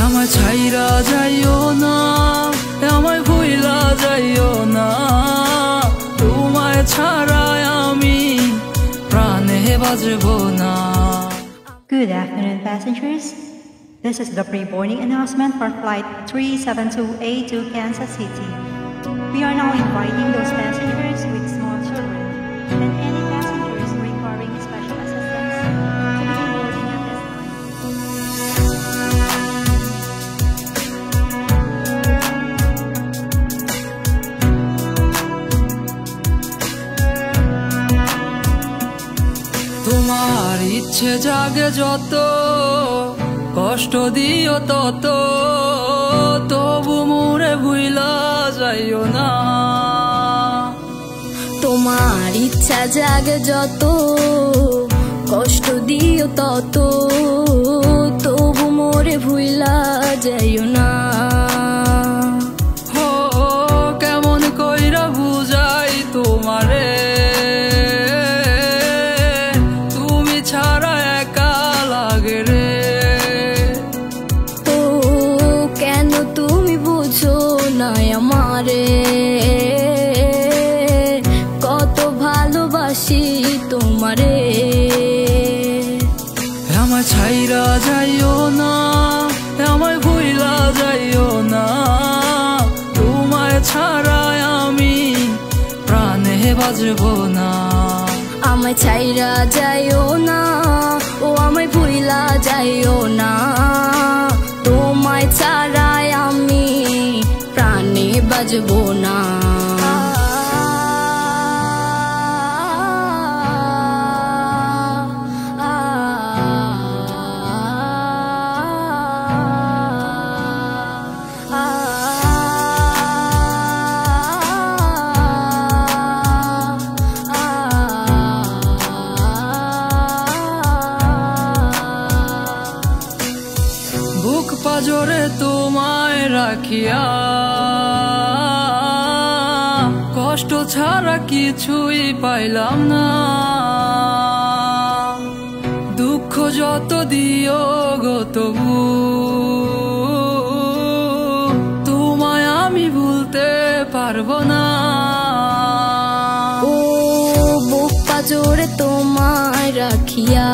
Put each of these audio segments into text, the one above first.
আমায় ছাইরা যাইও না, আমায় ভুইলা যাইও না, তোমায় ছাড়ায় আমি প্রাণে বাজবো না। Good afternoon, passengers. This is the pre-boarding announcement for Flight 372A to Kansas City. We are now inviting those passengers with small children and any passengers requiring special assistance to begin boarding at this time. তোমার ইচ্ছে জাগে যত, কষ্ট দিও তত, তবু মোরে ভুইলা যাইও না। তোমার ইচ্ছা জাগে যত, কষ্ট দিও তত, তবু মোরে ভুইলা যাইও না। হো কেমন কইরা বুঝাই তোমারে, তুমি ছাড়া একা লাগে রে। তো কেন তুমি বুঝো না আমারে, কত ভালোবাসি তোমারে। আমায় ছাইরা যাইও না, আমায় ভুইলা যাইও না, তোমায় ছাড়ায় আমি প্রাণে বাজবো না। আমায় ছাইরা যাইও না, ও আমায় ভুইলা যাইও না, তোমায় ছাড়ায় আমি প্রাণে বাজবো না। বুক পাজরে তোমায় রাখিয়া, কষ্ট ছাড়া কিছুই পাইলাম না। দুঃখ যত দিও গো তবু তোমায় আমি ভুলতে পারবো না। ও বুক পাজরে তোমায় রাখিয়া,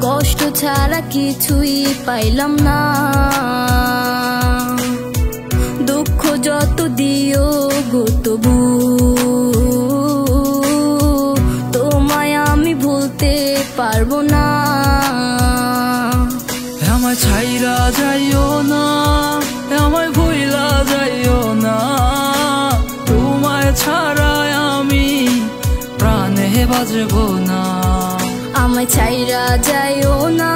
কষ্ট ছাড়া কিছুই পাইলাম না। দুঃখ যত দিও গো তবু তোমায় আমি ভুলতে পারবো না। আমায় ছাইরা যাইও না, আমায় ভুইলা যাইও না, তোমায় ছাড়ায় আমি প্রাণে বাজবো না। আমায় ছাইরা যাইও না,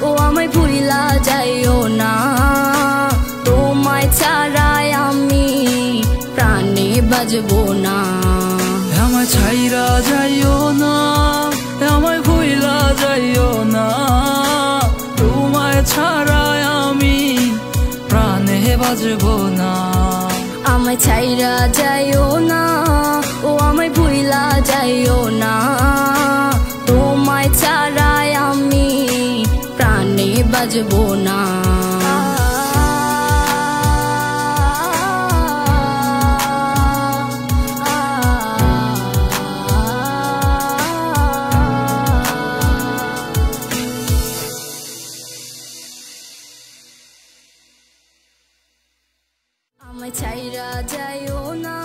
ও আমায় ভুইলা যাইও না, তোমায় ছাড়ায় আমি প্রাণে বাজবো না। আমায় ছাইরা যাইও না, আমায় ভুইলা যাইও না, তোমায় ছাড়ায় আমি প্রাণে বাজবো না। আমায় ছাইরা যাইও না, ও আমায় ভুইলা যাইও না, তোমায় ছাড়ায় আমি প্রাণে বাজবো না। আমায় ছাইরা যাইও না।